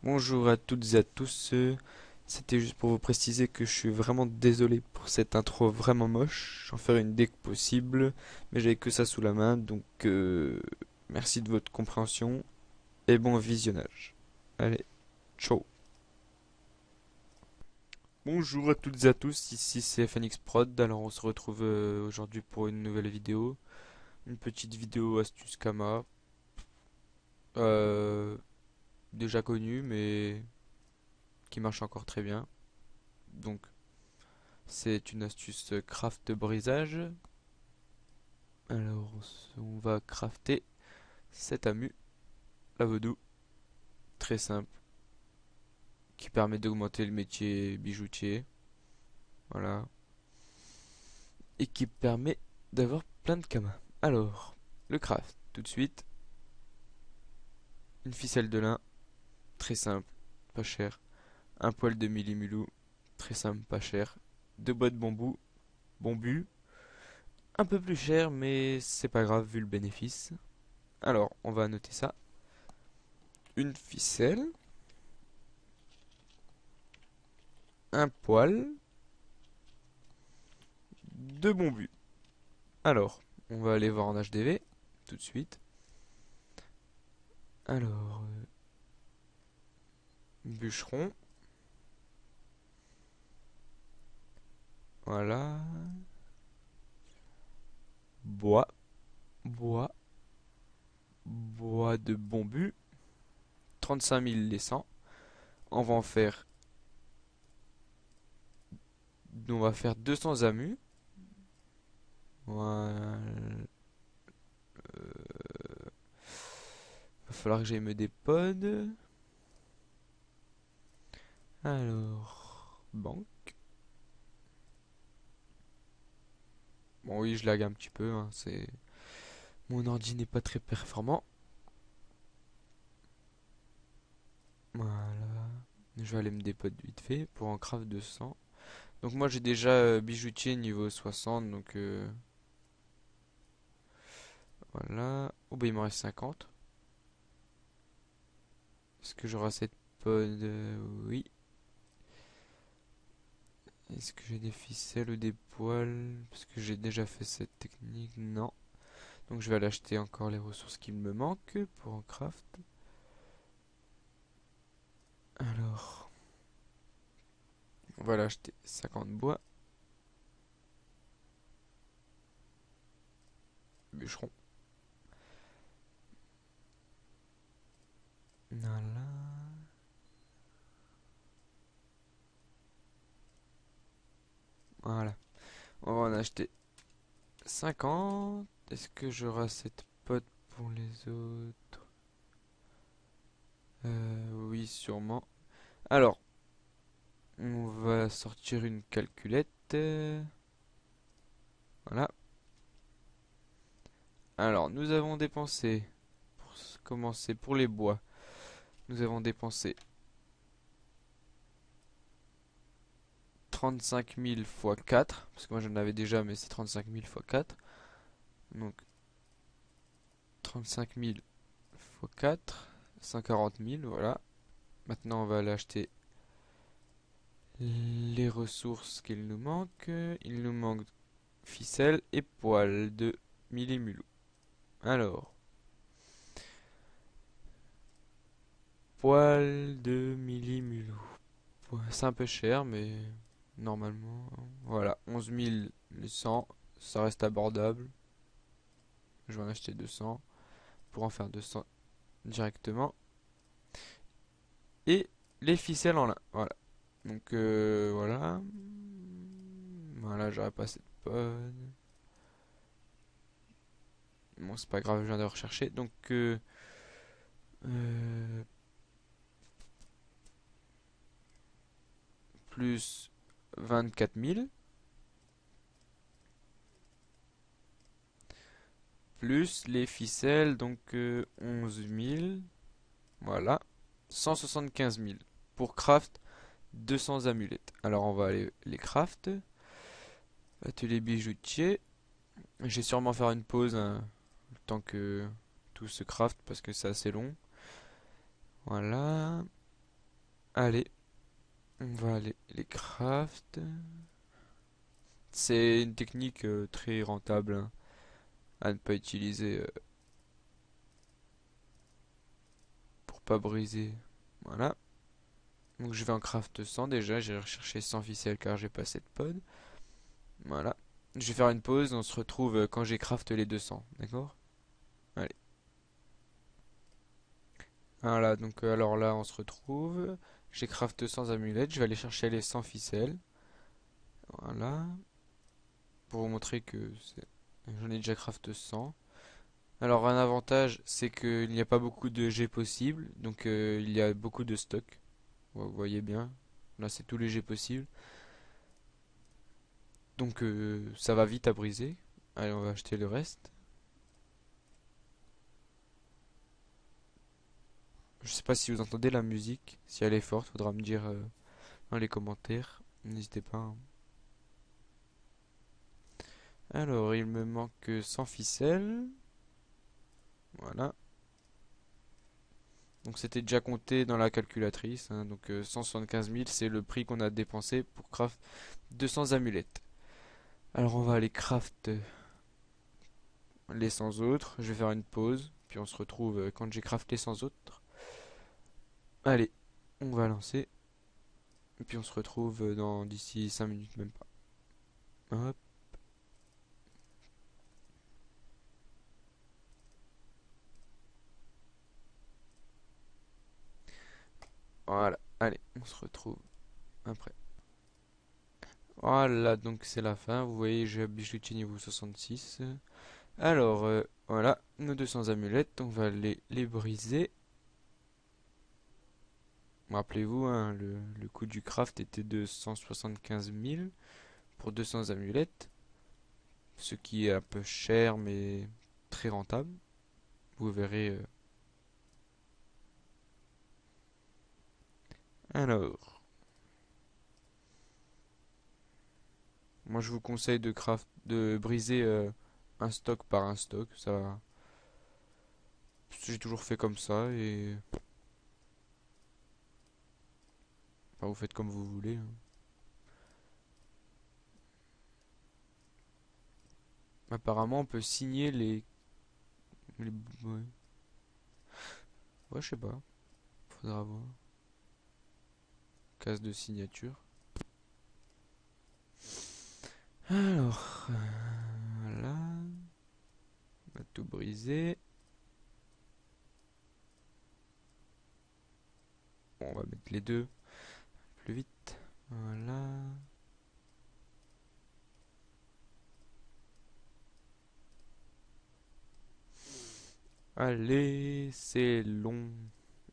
Bonjour à toutes et à tous, c'était juste pour vous préciser que je suis vraiment désolé pour cette intro vraiment moche, j'en ferai une dès que possible, mais j'avais que ça sous la main, donc merci de votre compréhension et bon visionnage. Allez, ciao. Bonjour à toutes et à tous, ici c'est FNX Prod, alors on se retrouve aujourd'hui pour une nouvelle vidéo, une petite vidéo astuce Kama, euh, déjà connue mais qui marche encore très bien. Donc c'est une astuce craft de brisage. Alors on va crafter cet amu, la vaudou, très simple, qui permet d'augmenter le métier bijoutier. Voilà. Et qui permet d'avoir plein de camas. Alors, le craft, tout de suite. Une ficelle de lin, très simple, pas cher. Un poil de millimulou, très simple, pas cher. Deux bois de bambou, bombu, un peu plus cher, mais c'est pas grave vu le bénéfice. Alors, on va noter ça. Une ficelle, un poil, deux bombus. Alors, on va aller voir en HDV tout de suite. Alors, bûcheron. Voilà. Bois. Bois. Bois de bombu. 35 000 les 100. On va en faire. On va faire 200 amus. Voilà. Va falloir que j'aille me dépode. Alors. Banque. Bon, oui, je lag un petit peu. Hein, c'est. Mon ordi n'est pas très performant. Voilà. Je vais aller me dépode vite fait pour en craft 200. Donc moi j'ai déjà bijoutier niveau 60, donc voilà. Oh bah il m'en reste 50. Est-ce que j'aurai cette pod? Oui. Est-ce que j'ai des ficelles ou des poils? Parce que j'ai déjà fait cette technique. Non. Donc je vais aller acheter encore les ressources qui me manquent pour en craft. Alors, on va aller acheter 50 bois. Bûcheron. Voilà. Voilà. On va en acheter 50. Est-ce que j'aurai cette pod pour les autres? Oui, sûrement. Alors, on va sortir une calculette. Voilà. Alors, nous avons dépensé, pour commencer, pour les bois, nous avons dépensé 35 000 fois 4, parce que moi j'en avais déjà, mais c'est 35 000 fois 4. Donc, 35 000 fois 4, 140 000, voilà. Maintenant, on va aller acheter les ressources qu'il nous manque. Il nous manque ficelle et poils de millimulou. Alors, poils de millimulou. C'est un peu cher, mais normalement, voilà, 11 100, ça reste abordable. Je vais en acheter 200 pour en faire 200 directement. Et les ficelles en lin, voilà. Donc voilà. Voilà, j'aurais pas cette pod. Bon, c'est pas grave, je viens de rechercher. Donc, euh, plus 24 000. Plus les ficelles, donc 11 000. Voilà. 175 000. Pour craft 200 amulettes. Alors on va aller les craft. Atelier bijoutier. Je vais sûrement faire une pause hein, le temps que tout se craft parce que c'est assez long. Voilà. Allez, on va aller les craft. C'est une technique très rentable hein, à ne pas utiliser pour pas briser. Voilà. Donc je vais en craft 100 déjà. J'ai recherché 100 ficelles car j'ai pas cette pod. Voilà. Je vais faire une pause. On se retrouve quand j'ai craft les 200. D'accord? Allez. Voilà. Donc alors là on se retrouve. J'ai craft 100 amulettes. Je vais aller chercher les 100 ficelles. Voilà. Pour vous montrer que j'en ai déjà craft 100. Alors un avantage c'est qu'il n'y a pas beaucoup de G possibles. Donc il y a beaucoup de stock. Vous voyez bien. Là c'est tous les G possibles. Donc ça va vite à briser. Allez on va acheter le reste. Je sais pas si vous entendez la musique. Si elle est forte, faudra me dire dans les commentaires. N'hésitez pas, hein. Alors, il me manque 100 ficelles. Voilà. Donc c'était déjà compté dans la calculatrice, hein. Donc 175 000, c'est le prix qu'on a dépensé pour craft 200 amulettes. Alors on va aller craft les 100 autres. Je vais faire une pause. Puis on se retrouve quand j'ai crafté les 100 autres. Allez, on va lancer. Et puis on se retrouve dans d'ici 5 minutes même pas. Hop. Voilà. Allez, on se retrouve après. Voilà, donc c'est la fin. Vous voyez, j'ai un bijoutier niveau 66. Alors, voilà, nos 200 amulettes, on va les briser. Rappelez-vous, hein, le coût du craft était de 175 000 pour 200 amulettes. Ce qui est un peu cher, mais très rentable. Vous verrez. Alors, moi je vous conseille de briser un stock par un stock. Ça, j'ai toujours fait comme ça et enfin, vous faites comme vous voulez, hein. Apparemment, on peut signer les... Ouais. Ouais, je sais pas. Faudra voir. Case de signature. Alors, voilà. On va tout briser. Bon, on va mettre les deux plus vite. Voilà. Allez, c'est long.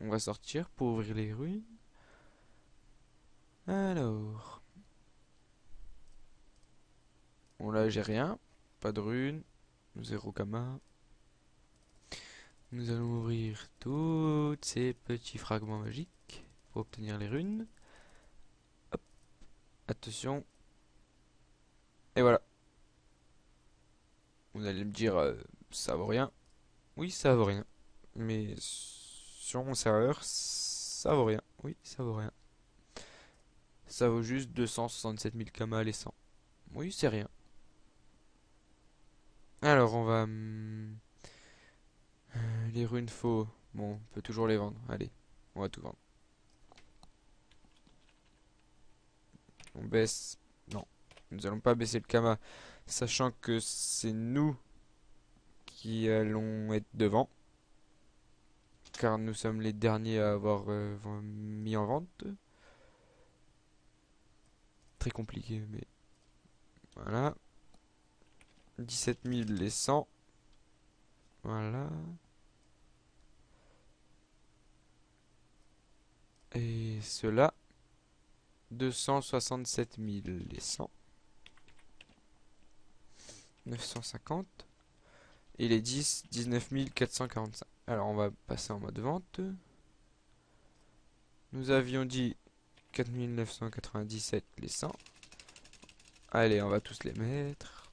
On va sortir pour ouvrir les ruines. Alors. Bon, là, j'ai rien. Pas de runes. Zéro kama. Nous allons ouvrir tous ces petits fragments magiques pour obtenir les runes. Hop. Attention. Et voilà. Vous allez me dire, ça vaut rien. Oui, ça vaut rien. Mais sur mon serveur, ça vaut rien. Oui, ça vaut rien. Ça vaut juste 267 000 kamas les 100. Oui, c'est rien. Alors, on va... les runes faux. Bon, on peut toujours les vendre. Allez, on va tout vendre. On baisse. Non, nous allons pas baisser le kama. Sachant que c'est nous qui allons être devant. Car nous sommes les derniers à avoir mis en vente. Très compliqué, mais voilà. 17 000 les 100. Voilà. Et cela, 267 000 les 100. 950. Et les 10, 19 445. Alors on va passer en mode vente. Nous avions dit 4 997 les 100. Allez, on va tous les mettre.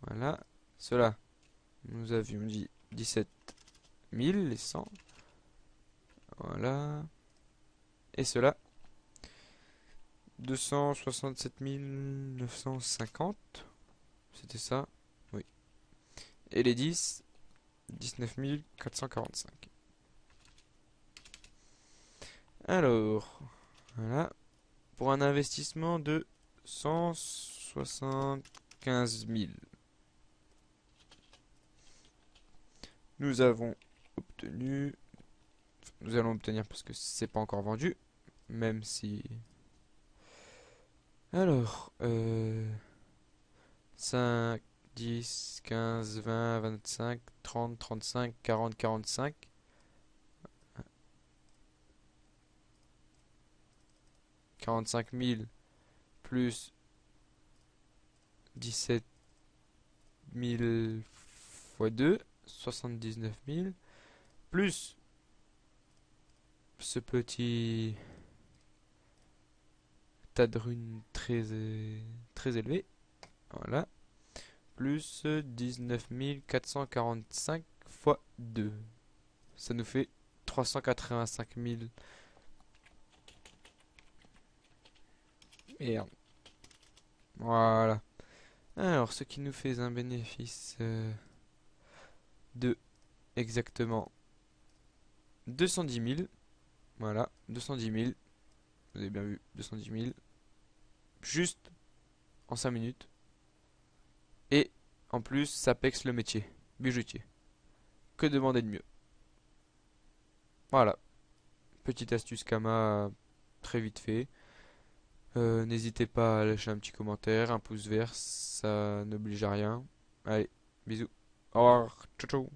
Voilà. Cela, nous avions dit 17 000, les 100. Voilà. Et cela, 267 950. C'était ça? Oui. Et les 10, 19 445. Alors, voilà. Pour un investissement de 175 000. Nous avons obtenu... Nous allons obtenir parce que c'est pas encore vendu. Même si... Alors, 5, 10, 15, 20, 25, 30, 35, 40, 45. 45 000 plus 17 000 fois 2, 79 000, plus ce petit tas de runes très élevé, voilà, plus 19 445 fois 2. Ça nous fait 385 000. Merde. Voilà. Alors, ce qui nous fait un bénéfice de exactement 210 000. Voilà, 210 000. Vous avez bien vu, 210 000. Juste en 5 minutes. Et en plus, ça pexe le métier. Bijoutier. Que demander de mieux? Voilà. Petite astuce Kama très vite fait. N'hésitez pas à lâcher un petit commentaire, un pouce vert, ça n'oblige à rien. Allez, bisous. Au revoir. Ciao, ciao.